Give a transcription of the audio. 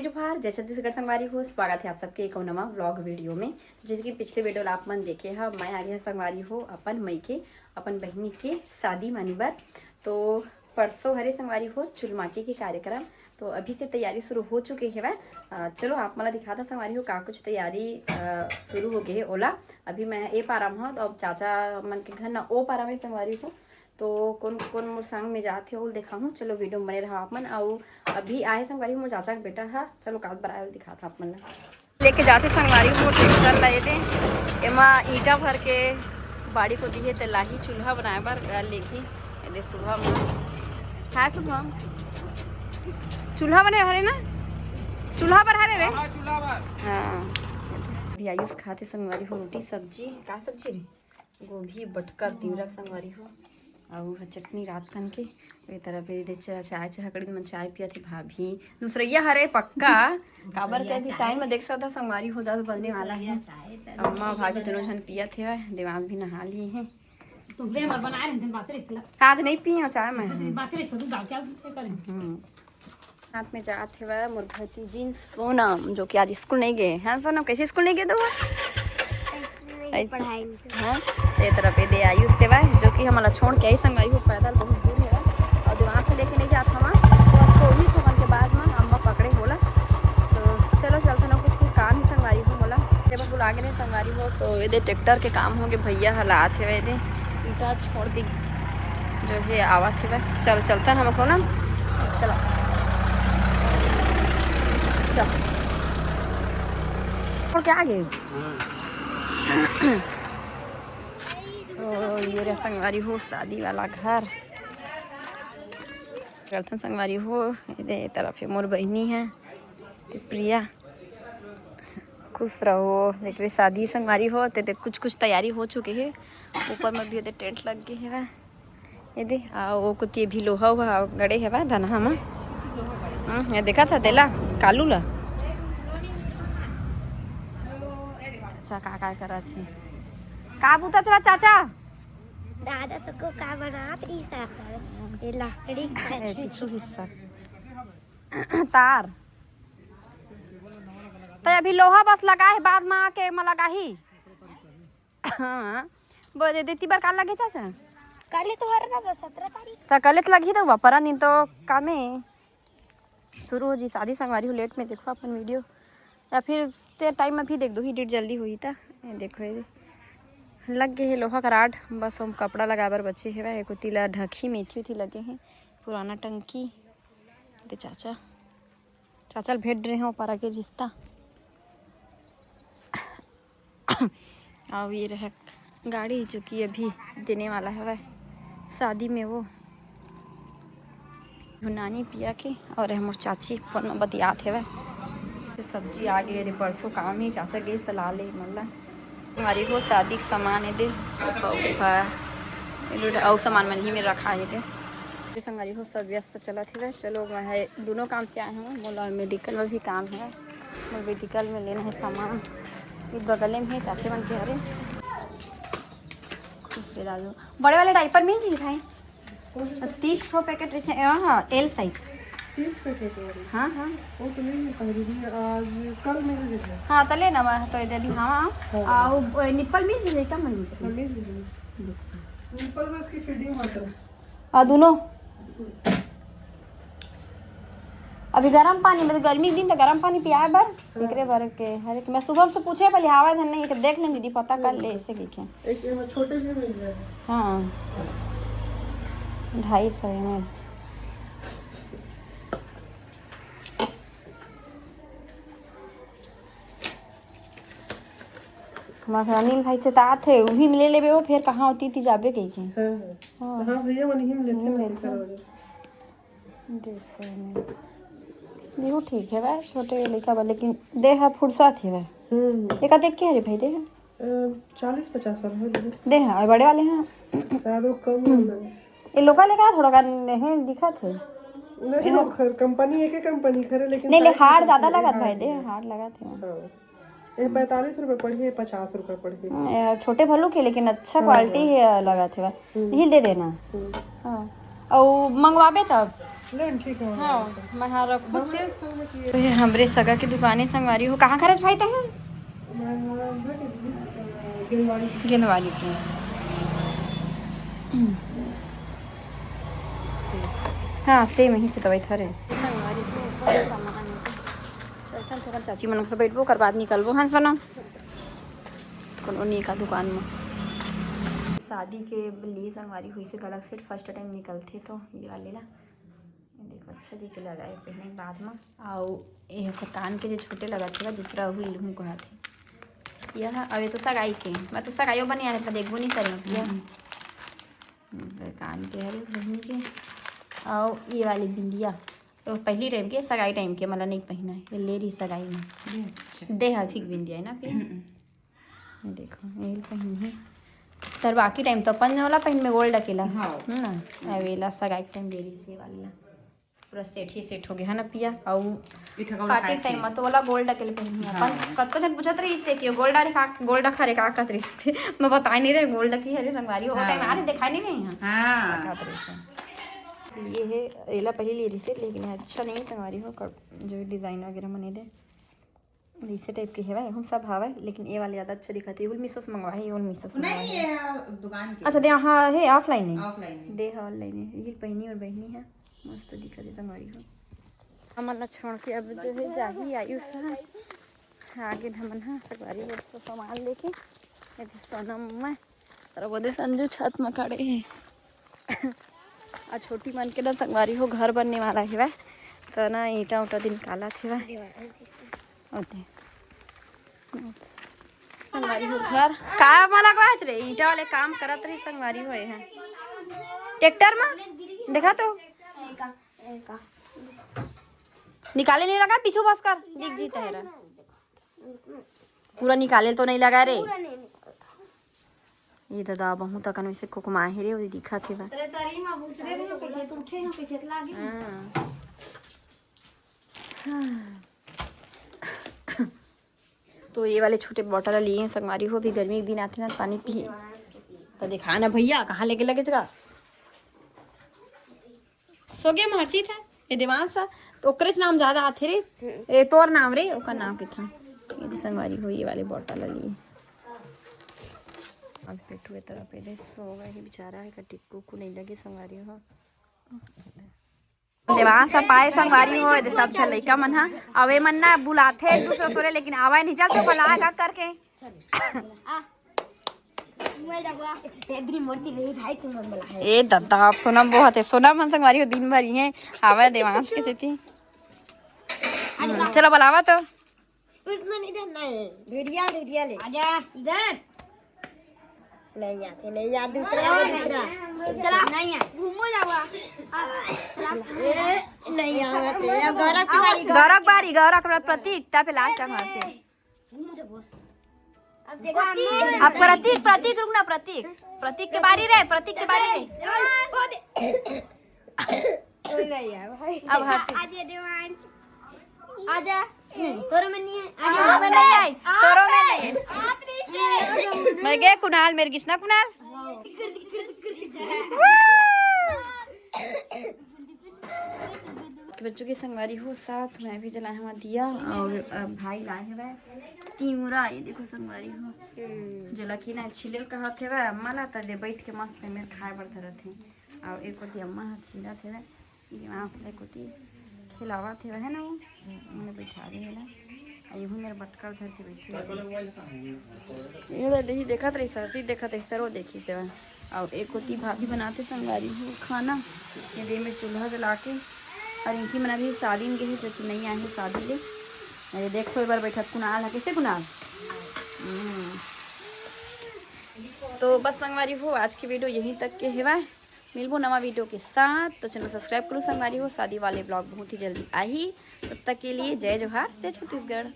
जोहार जय छत्तीसगढ़ संगवारी हो। स्वागत है आप सबके एक नवा व्लॉग वीडियो में। जैसे कि पिछले वीडियो आप मन देखे है, मैं आ गया संगवारी हो अपन मई के अपन बहनी के शादी मानी बर। तो परसों हरे संगवारी हो चुलमाटी के कार्यक्रम, तो अभी से तैयारी शुरू हो चुके है। चलो आप मला दिखाता संगवारी हो का कुछ तैयारी शुरू हो गई है ओला। अभी मैं ए पाराम हूँ तो अब चाचा मन के घर ना ओ पारा में संगवारी हो, तो कौन कौन मोर संग में जाते हो दिखा हूँ। चलो वीडियो में बने रहा आप मन। और अभी आए संगवारी मोर चाचा का बेटा है, चलो काल बर आए दिखाता आप मन लेके जाते संगवारी हो। ट्रैक्टर लाए थे एमा ईटा भर के बाड़ी को दिए ते लाही चूल्हा बनाए बर लेके दे सुबह में है। सुबह चूल्हा बने हरे ना, चूल्हा पर हरे रे हाँ। अभी आयुष खाते संगवारी हो रोटी सब्जी। का सब्जी रे? गोभी बटकर तिवरा संगवारी हो और चटनी रात खन के। ए तरह पे चाय कड़ी मन चाय पिया थे भाभी दूसरैया हरे पक्का काबर के अभी टाइम में देख सकता संगवारी हो जाता बजने वाला है। अम्मा भाभी दोनों जन पिया थे, दिमाग भी नहा लिए हैं। आज नहीं पिए चाय मैं साथ में जाते हुए मोर भतीजी सोनम जो कि आज स्कूल नहीं गए हैं। सोनम कैसे स्कूल नहीं गए तो पढ़ाई हाँ ये तरह पे दे आयुष सेवा जो कि हमारा छोड़ के आई संगवारी हो पैदल बहुत दूर है और दिमाग से लेके नहीं जाता वहाँ तो ही तो के बाद में अम्मा पकड़े बोला तो चलो चलते ना कुछ काम ही संगवारी हो बोला जब बुला के नहीं संगवारी हो। तो ये ट्रैक्टर के काम हो गए भैया हालात है वे ईटा छोड़ दी जो है आवा थे। चलो चलते हैं हम सोनम चलो और क्या आगे ये रहा संगवारी हो शादी वाला घर। चलते संगवारी हो इधर तरफ मोर बहनी है तो प्रिया खुश रहो देख रहे शादी संगवारी हो ते कुछ कुछ तैयारी हो चुकी है। ऊपर में भी टेंट लग गई है ये दे वो कुछ भी लोहा हुआ गड़े है धनहा में ये देखा था तेला कालू ला अच्छा का करा थे का पूछा था चाचा दादा तो का बनात रही साहब ये लकड़ी पीछू हिस्सा तार तो अभी लोहा बस लगा है बाद में आके म लगा ही हाँ बोले देती बार काल लगे चाचा कल तो हर ना 17 तारीख तो कल तो लगी तो वापरा दिन तो कामे शुरू हो जी शादी संगवारी हो। लेट में देखो अपन वीडियो या फिर टाइम में भी देख दो ही डेट जल्दी हुई था। ये देखो ये लग गए है लोहा का राड बस हम कपड़ा लगा बर बच्चे है एक तिला ढकी मेथी उथी लगे हैं पुराना टंकी तो चाचा चाचा भेज रहे हैं पारा के रिश्ता और ये रहा गाड़ी जो कि अभी देने वाला है शादी में वो नानी पिया के और हमर चाची फोन में बतियात है सब्जी आ गई परसों काम ही चाचा गए सलाह ले मतलब हमारी वो शादी का सामान है दे और सामान मन ही में रखा है दे हमारी हो सब व्यस्त चला थे। चलो मैं दोनों काम से आए हैं बोला मेडिकल में भी काम है मेडिकल में लेना है सामान इस बगल में है चाचे मन के हरे बड़े वाले डाइपर मिल जी भाई 30 पैकेट रखे हाँ एल साइज 30 पैकेट हाँ हाँ वो तो नहीं मिल दीदी आज कल मिल गए हाँ तो लेना तो इधर भी हाँ और निप्पल मिल जी क्या मन निप्पल में इसकी फीडिंग मात्र दोनों अभी गर्म पानी में गर्मी के दिन तो गर्म पानी पियाए बर एकरे भर के हर एक मैं सुबह से पूछे पहले हवा धन नहीं एक देख लें दीदी पता कर ले ऐसे लिखे एक छोटे भी मिल जाए हाँ 250 में हमारे अनिल भाई चता थे वो भी मिले ले वो फिर कहाँ होती थी जाबे कही के हाँ भैया मन ही लेते देखो ठीक है भाई छोटे लड़का बा लेकिन देह फुर्सत है भाई एक देख के है भाई दे 40-50 वाला दे हैं बड़े वाले हैं शायद वो कम ये लोग लेका थोड़ा का नहीं दिखा थे नहीं वो कंपनी एक कंपनी खरे लेकिन नहीं ले हार्ड ज्यादा लगा भाई दे हार्ड लगा थे ये 45 रुपए पड़ी 50 रुपए पड़ी छोटे भल्लू के लेकिन अच्छा क्वालिटी है लगा थे भाई हिल दे देना हाँ और मंगवाबे तब ले ठीक है हाँ मैं हाँ रख कुछ हमरे संग में किए तो ये हमरे सगा की दुकानें संगवारी हो कहाँ खरच भाई तक गेंदवाली गेंदवाली की हाँ सेम ही चितवई थरे संगवारी हो सामान चल चल थोड़ा चाची मन घर बैठबो कर बाद निकलबो हाँ सना कोनो नी का दुकान में शादी के लिए संगवारी हुई से गलत सिर्फ फर्स्ट टाइम निकलते तो ये वाले ला देखो अच्छा दिखे लगा है पहने के बाद में आओ ये कान के जो छोटे लगा थे दूसरा हुई लूँ को हाथ यह अबे तो सगाई के मैं तो सगाइयो बने आने था देखबो नहीं करें कान के हरे बहनी के आओ ये वाली बिंदिया तो पहली टाइम के सगाई टाइम के मतलब नहीं पहना है ये ले रही सगाई में दे फिक बिंदिया है ना फिर ये देखो ये पहनी है तर बाकी टाइम तो अपन वाला पहन में गोल्ड अकेला है ना अवेला सगाई टाइम दे रही से वाली पूरा सेट ही सेट हो गया है ना पिया और पार्टी टाइम में तो वाला गोल्ड अकेले पहनी है अपन कतो जन पूछत रही से कि गोल्ड अरे का गोल्ड खरे का कहत रही थे मैं बता नहीं रहे गोल्ड की हरे संगवारी वो टाइम आ रहे दिखाई नहीं नहीं हां कहत रही से ये है एला पहले ले रही से लेकिन अच्छा नहीं संगवारी हो जो डिजाइन वगैरह बने दे इसे टाइप के है हम सब हवा लेकिन ये वाले ज़्यादा अच्छा दिखाती है मिसो से मंगवाई है मिसो से नहीं ये दुकान की अच्छा दे हाँ है ऑफलाइन है ऑफलाइन दे हाँ ऑनलाइन है ये पहनी और बहनी है मस्त दिखा दे संगवारी हो हमन छोड़ के अब जो है जाही आयुष आगे हमन हाँ संगवारी हो तो सामान लेके सोनम में और वो संजू छत में खड़े हैं आ छोटी मन के ना संगवारी हो घर बनने वाला है तो ना ईटा उटा दिन काला थे ओते संगवारी हो घर का मला बाज रे ईटा वाले काम करत रही संगवारी होए हैं ट्रैक्टर में देखा तो निकाले नहीं लगा पीछू बस कर दिख जी तेरा पूरा निकाले तो नहीं लगा रे ये दादा बहुत तक वैसे कुकमा है रे वो दिखा थे बा तो ये वाले छोटे बॉटल लिए हैं संगवारी हो भी गर्मी के दिन आते ना पानी पिए तो दिखा ना भैया कहाँ लेके लगे जगह सो गया महर्षि था ये दिमाग सा तो ओकरेच नाम ज्यादा आते रे ए तोर नाम रे ओकर नाम कितना ये संगवारी हो ये वाले बॉटल लिए आज पेटुए तरह पहले सो गए ही बेचारा है का टिक्कू को नहीं लगे संगवारी हो देवान सब पाए संगवारी हो दे सब चल लइका मन हा अवे मन ना बुलाथे दूसरे सोरे लेकिन आवे नहीं चल तो बुला का करके ए दादा सोनम बहुत है सोनम मन संगवारी हो दिन भर ही है आवे देवांश के सेती चलो बुलावा तो उसने नहीं देना है वीडियो ले आजा इधर नहीं याद दूसरा चला नहीं है घूमो जावा नहीं आते गौरव बारी प्रतीक ता पे लास्ट टाइम से अब देखो अब प्रतीक रुकना प्रतीक के बारी रे नहीं है भाई अब हर्ष आजा देवांश आजा तोरो में नहीं है तोरो में नहीं आई तोरो में नहीं मैं गए कुणाल मेरे किसना कुणाल बच्चों की संगवारी हो साथ मैं भी जलाए हमारा दिया और भाई लाए है वह तीमुरा ये देखो संगवारी हो जला की ना छिलल कहा थे वह अम्मा लाता दे बैठ के मस्त में खाए बढ़ते रहते और एक होती अम्मा छिला थे वह एक होती खिलावा थे वह है ना वो उन्हें बैठा दे ना यूँ मेरे बटकर धर के बैठी ये देखी देखा रही सरसी देखा था सर वो देखी से वह और एक होती भाभी बनाते संगवारी हो खाना ये दे में चूल्हा जला के और इनकी मना भी शादी में गई जो कि नहीं आई है शादी ले अरे देखो एक बार बैठा कुणाल है कैसे कुणाल तो बस संगवारी हो आज की वीडियो यहीं तक के है मिलबो नवा वीडियो के साथ तो चैनल सब्सक्राइब करो संगवारी हो शादी वाले ब्लॉग बहुत ही जल्दी आई तब तक के लिए जय जोहार जय छत्तीसगढ़।